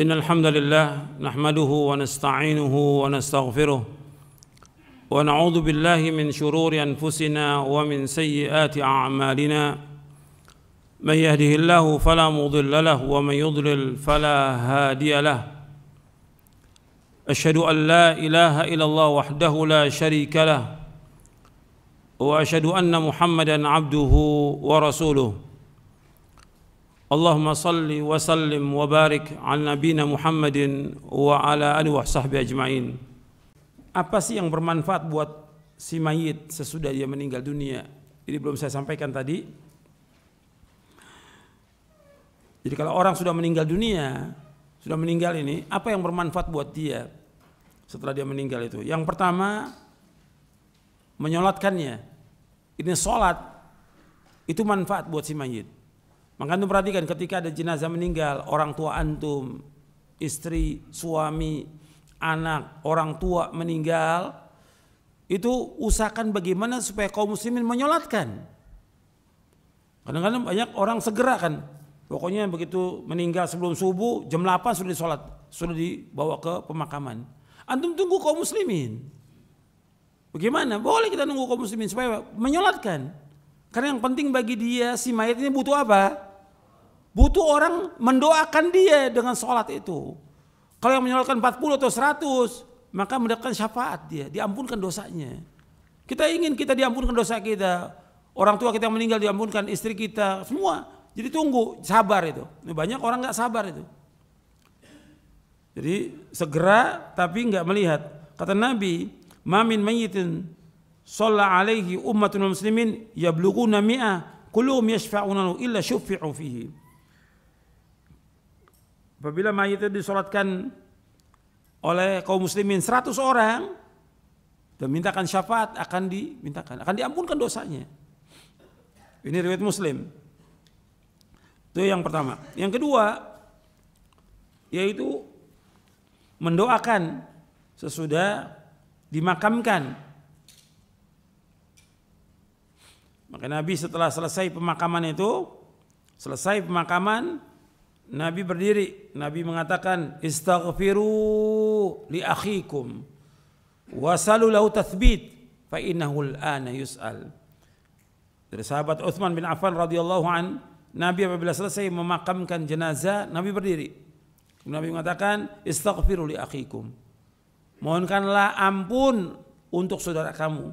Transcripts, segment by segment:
إن الحمد لله نحمده ونستعينه ونستغفره ونعوذ بالله من شرور أنفسنا ومن سيئات أعمالنا من يهده الله فلا مضل له ومن يضلل فلا هادي له أشهد أن لا إله إلا الله وحده لا شريك له وأشهد أن محمدا عبده ورسوله Allahumma salli wa sallim wa barik ala nabiyina Muhammadin wa ala alihi wa sahbihi ajma'in. Apa sih yang bermanfaat buat si mayit sesudah dia meninggal dunia? Ini belum saya sampaikan tadi. Jadi kalau orang sudah meninggal dunia, sudah meninggal ini, apa yang bermanfaat buat dia setelah dia meninggal itu? Yang pertama, menyolatkannya. Ini solat, itu manfaat buat si mayit. Maka antum perhatikan ketika ada jenazah meninggal, orang tua antum, istri, suami, anak, orang tua meninggal, itu usahakan bagaimana supaya kaum muslimin menyolatkan. Kadang-kadang banyak orang segera kan, pokoknya begitu meninggal sebelum subuh, jam 8 sudah disolat, sudah dibawa ke pemakaman. Antum tunggu kaum muslimin. Bagaimana? Boleh kita nunggu kaum muslimin supaya menyolatkan. Karena yang penting bagi dia, si mayat ini butuh apa? Butuh orang mendoakan dia dengan sholat itu. Kalau yang menyolatkan 40 atau 100, maka mendapatkan syafaat dia, diampunkan dosanya. Kita ingin kita diampunkan dosa kita, orang tua kita yang meninggal diampunkan, istri kita, semua. Jadi tunggu, sabar itu. Banyak orang nggak sabar itu. Jadi segera tapi nggak melihat. Kata Nabi, "Ma min mayyitin shalla alaihi ummatul muslimin yablughuna mi'ah kulluhum yashfa'una illa syuffi'u fihi." Apabila mayit itu disolatkan oleh kaum muslimin 100 orang dan mintakan syafaat, akan diampunkan dosanya. Ini riwayat Muslim. Itu yang pertama. Yang kedua yaitu mendoakan sesudah dimakamkan. Maka Nabi setelah selesai pemakaman, Nabi berdiri, Nabi mengatakan istaghfiru li akhikum wasalu lahu tathbit fa innahu al-ana yus'al. Dari sahabat Utsman bin Affan radhiyallahu an, Nabi apabila selesai memakamkan jenazah, Nabi berdiri. Nabi mengatakan istaghfiru li akhikum. Mohonkanlah ampun untuk saudara kamu.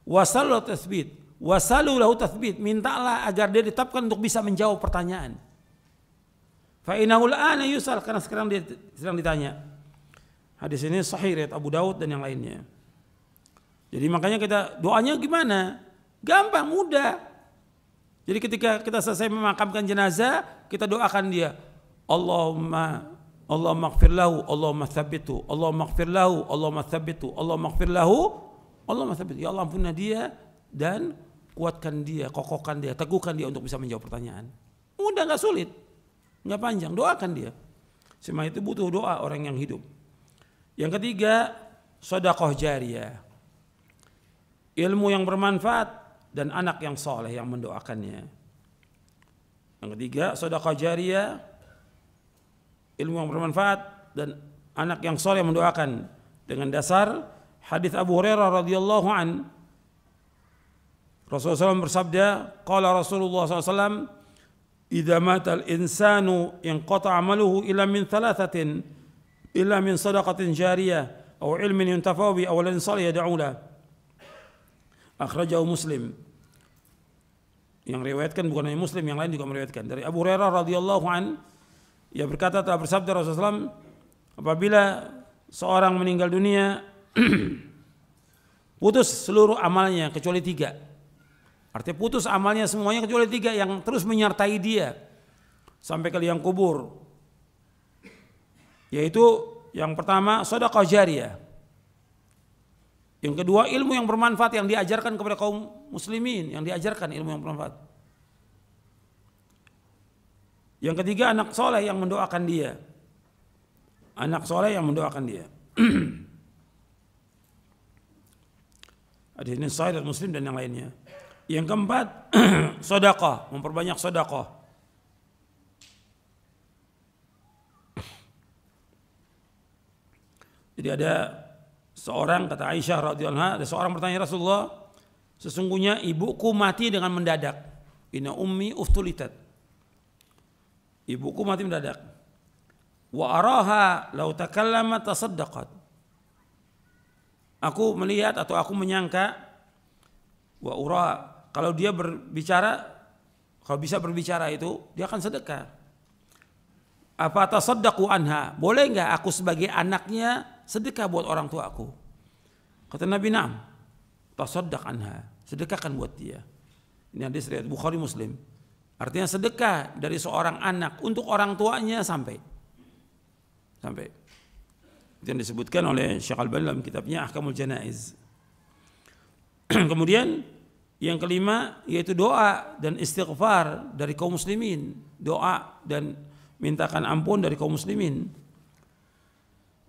Wasalu lahu tathbit. Wasalu lahu tathbit, mintalah agar dia ditetapkan untuk bisa menjawab pertanyaan. Fa innahu al-ana yus'al, karena sekarang dia sedang ditanya. Hadis ini sahih riwayat Abu Daud dan yang lainnya. Jadi makanya kita doanya gimana? Gampang, mudah. Jadi ketika kita selesai memakamkan jenazah, kita doakan dia. Allahumma ighfir lahu, Allahumma tsabbithu, Allahumma ighfir lahu, Allahumma tsabbithu, Allahumma ighfir lahu, Allahumma tsabbithu. Ya Allah, ampunilah dia dan kuatkan dia, kokohkan dia, teguhkan dia untuk bisa menjawab pertanyaan. Mudah, enggak sulit. Enggak panjang, doakan dia. Semua itu butuh doa orang yang hidup. Yang ketiga, sedekah jariyah. Ilmu yang bermanfaat dan anak yang soleh yang mendoakannya. Yang ketiga, sedekah jariyah, ilmu yang bermanfaat dan anak yang soleh yang mendoakan. Dengan dasar hadis Abu Hurairah radhiyallahu an, Rasulullah SAW bersabda, qala Rasulullah SAW, idza matal insanu inqata amaluhu illa min thalathatin illa min sadaqatin jariyah aw ilmin yuntafa'u bi aw waladin salih yad'u lahu. Akhrajahu Muslim. Yang riwayatkan bukan hanya Muslim, yang lain juga meriwayatkan. Dari Abu Hurairah radhiyallahu an, ia berkata, telah bersabda Rasulullah SAW, apabila seorang meninggal dunia putus seluruh amalnya kecuali 3. Artinya putus amalnya semuanya kecuali 3 yang terus menyertai dia sampai ke liang kubur. Yaitu yang pertama sedekah jariyah. Yang kedua ilmu yang bermanfaat yang diajarkan kepada kaum muslimin, yang diajarkan ilmu yang bermanfaat. Yang ketiga anak soleh yang mendoakan dia. Anak soleh yang mendoakan dia. Hadis ini sahih dan Muslim dan yang lainnya. Yang keempat, sedekah, memperbanyak sedekah. Jadi ada seorang, kata Aisyah radhiyallahu anha, ada seorang bertanya, Rasulullah, sesungguhnya ibuku mati dengan mendadak. Inna ummi uftulitat. Ibuku mati mendadak. Wa araha law takallamat tasaddaqat. Aku melihat atau aku menyangka, wa ura, kalau dia berbicara, kalau bisa berbicara itu, dia akan sedekah. Apa tasaddaqu anha? Boleh enggak aku sebagai anaknya sedekah buat orang tua aku? Kata Nabi, na'am. Tasaddaq anha. Sedekahkan buat dia. Ini hadis riwayat Bukhari Muslim. Artinya sedekah dari seorang anak untuk orang tuanya sampai. Itu yang disebutkan oleh Syekh Al-Albani dalam kitabnya Ahkamul Janaiz. Kemudian yang kelima yaitu doa dan istighfar dari kaum muslimin. Doa dan mintakan ampun dari kaum muslimin.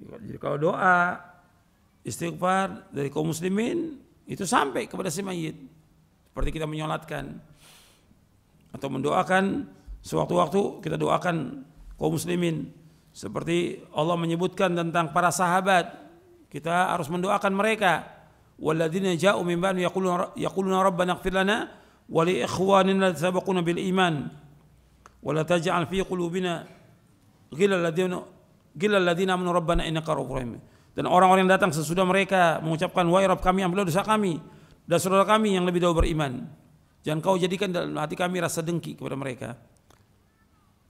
Jadi kalau doa, istighfar dari kaum muslimin itu sampai kepada si mayit. Seperti kita menyolatkan atau mendoakan sewaktu-waktu, kita doakan kaum muslimin. Seperti Allah menyebutkan tentang para sahabat, kita harus mendoakan mereka. Walladzina ja'u min ba'di yaquluna rabbana ighfir lana wa li ikhwanina alladzina sabaquna bil iman. Wala taj'al fi qulubina ghillal ladzina amanu rabbana innaka ra'ufur rahim. Dan orang-orang yang datang sesudah mereka mengucapkan, wahai Rabb kami, ampunilah dosa kami dan saudara kami yang lebih dahulu beriman. Jangan kau jadikan dalam hati kami rasa dengki kepada mereka.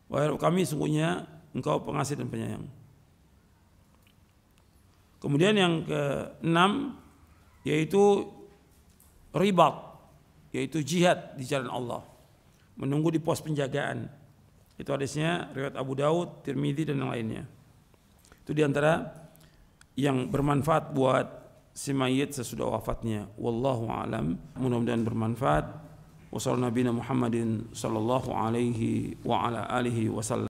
Wahai Rabb kami, sungguhnya Engkau pengasih dan penyayang. Kemudian yang keenam yaitu ribat, yaitu jihad di jalan Allah. Menunggu di pos penjagaan. Itu hadisnya riwayat Abu Daud, Tirmidzi dan yang lainnya. Itu diantara yang bermanfaat buat si mayit sesudah wafatnya. Wallahu a'lam. Mudah-mudahan bermanfaat. Wassallallahu Muhammadin sallallahu alaihi wa ala alihi wasallam.